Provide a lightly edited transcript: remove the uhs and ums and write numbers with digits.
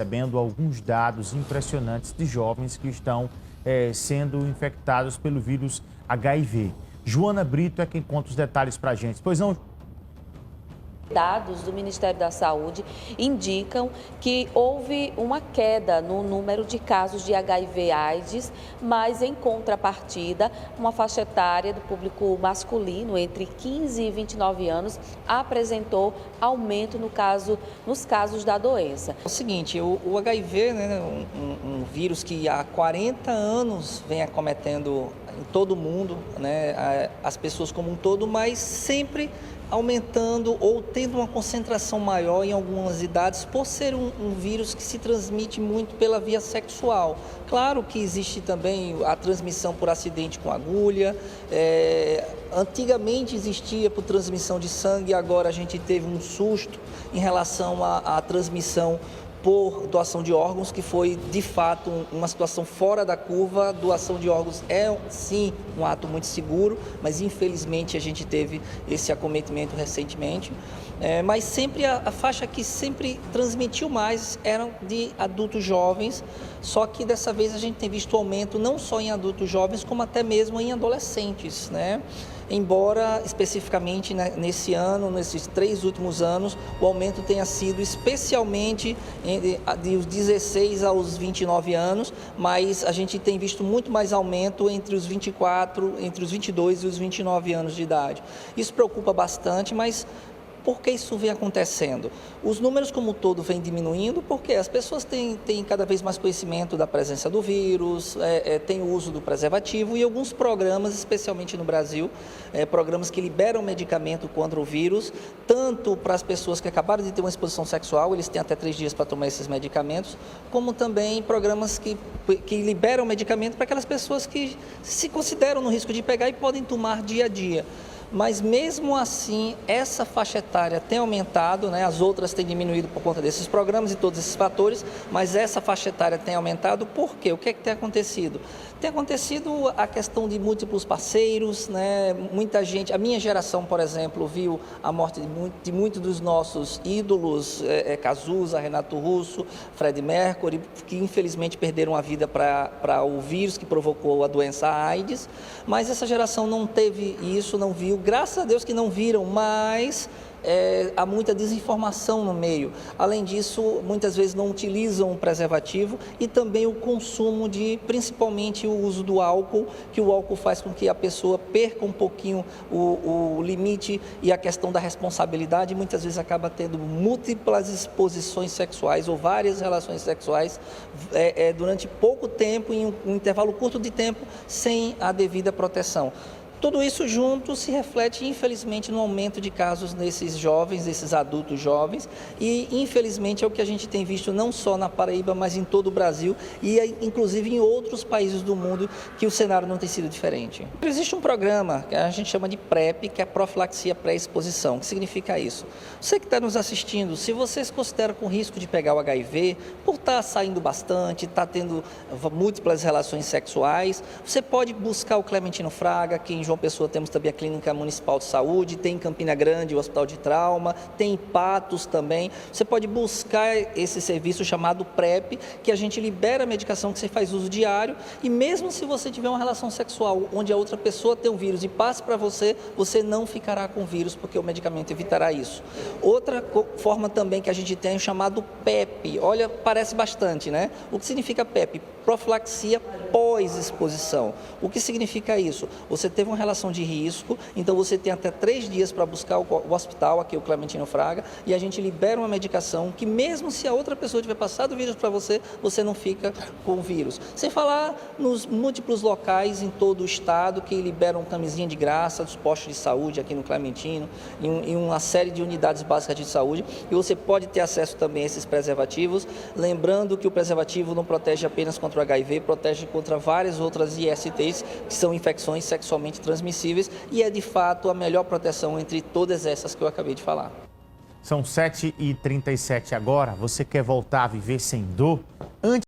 recebendo alguns dados impressionantes de jovens que estão sendo infectados pelo vírus HIV. Joana Brito é quem conta os detalhes para a gente. Pois não? Dados do Ministério da Saúde indicam que houve uma queda no número de casos de HIV/AIDS, mas em contrapartida, uma faixa etária do público masculino entre 15 e 29 anos apresentou aumento nos casos da doença. É o seguinte, o HIV, né, um vírus que há 40 anos vem acometendo em todo o mundo, né, as pessoas como um todo, mas sempre aumentando ou tendo uma concentração maior em algumas idades por ser um vírus que se transmite muito pela via sexual. Claro que existe também a transmissão por acidente com agulha, antigamente existia por transmissão de sangue, agora a gente teve um susto em relação à transmissão por doação de órgãos, que foi de fato uma situação fora da curva. Doação de órgãos é sim um ato muito seguro, mas infelizmente a gente teve esse acometimento recentemente. Mas sempre a faixa que sempre transmitiu mais eram de adultos jovens, só que dessa vez a gente tem visto aumento não só em adultos jovens, como até mesmo em adolescentes, né? Embora especificamente nesse ano, nesses 3 últimos anos, o aumento tenha sido especialmente dos 16 aos 29 anos, mas a gente tem visto muito mais aumento entre os 24, entre os 22 e os 29 anos de idade. Isso preocupa bastante, mas por que isso vem acontecendo? Os números como um todo vêm diminuindo porque as pessoas têm cada vez mais conhecimento da presença do vírus, têm o uso do preservativo e alguns programas, especialmente no Brasil, programas que liberam medicamento contra o vírus, tanto para as pessoas que acabaram de ter uma exposição sexual, eles têm até 3 dias para tomar esses medicamentos, como também programas que liberam medicamento para aquelas pessoas que se consideram no risco de pegar e podem tomar dia a dia. Mas mesmo assim, essa faixa etária tem aumentado, né? As outras têm diminuído por conta desses programas e todos esses fatores, mas essa faixa etária tem aumentado. Por quê? O que é que tem acontecido? Tem acontecido a questão de múltiplos parceiros, né? Muita gente, a minha geração, por exemplo, viu a morte de muitos dos nossos ídolos, Cazuza, Renato Russo, Freddie Mercury, que infelizmente perderam a vida para o vírus que provocou a doença AIDS, mas essa geração não teve isso, não viu. Graças a Deus que não viram, mas há muita desinformação no meio. Além disso, muitas vezes não utilizam o preservativo e também o consumo principalmente o uso do álcool, que o álcool faz com que a pessoa perca um pouquinho o limite e a questão da responsabilidade, muitas vezes acaba tendo múltiplas exposições sexuais ou várias relações sexuais durante pouco tempo, em um intervalo curto de tempo, sem a devida proteção. Tudo isso junto se reflete, infelizmente, no aumento de casos nesses jovens, esses adultos jovens, e infelizmente é o que a gente tem visto não só na Paraíba, mas em todo o Brasil e inclusive em outros países do mundo, que o cenário não tem sido diferente. Existe um programa que a gente chama de PrEP, que é profilaxia pré-exposição. O que significa isso? Você que está nos assistindo, se você se considera com risco de pegar o HIV, por estar saindo bastante, estar tendo múltiplas relações sexuais, você pode buscar o Clementino Fraga, que em João Pessoa temos também a Clínica Municipal de Saúde, tem em Campina Grande o Hospital de Trauma, tem em Patos também. Você pode buscar esse serviço chamado PrEP, que a gente libera a medicação que você faz uso diário, e mesmo se você tiver uma relação sexual onde a outra pessoa tem o vírus e passe para você, você não ficará com o vírus, porque o medicamento evitará isso. Outra forma também que a gente tem é o chamado PEP. Olha, parece bastante, né? O que significa PEP? Profilaxia pós-exposição. O que significa isso? Você teve uma relação de risco, então você tem até 3 dias para buscar o hospital, aqui o Clementino Fraga, e a gente libera uma medicação que mesmo se a outra pessoa tiver passado o vírus para você, você não fica com o vírus. Sem falar nos múltiplos locais em todo o estado que liberam camisinha de graça dos postos de saúde aqui no Clementino, em uma série de unidades básicas de saúde, e você pode ter acesso também a esses preservativos, lembrando que o preservativo não protege apenas contra o HIV, protege contra várias outras ISTs, que são infecções sexualmente transmissíveis, e é de fato a melhor proteção entre todas essas que eu acabei de falar. São 7h37 agora. Você quer voltar a viver sem dor? Antes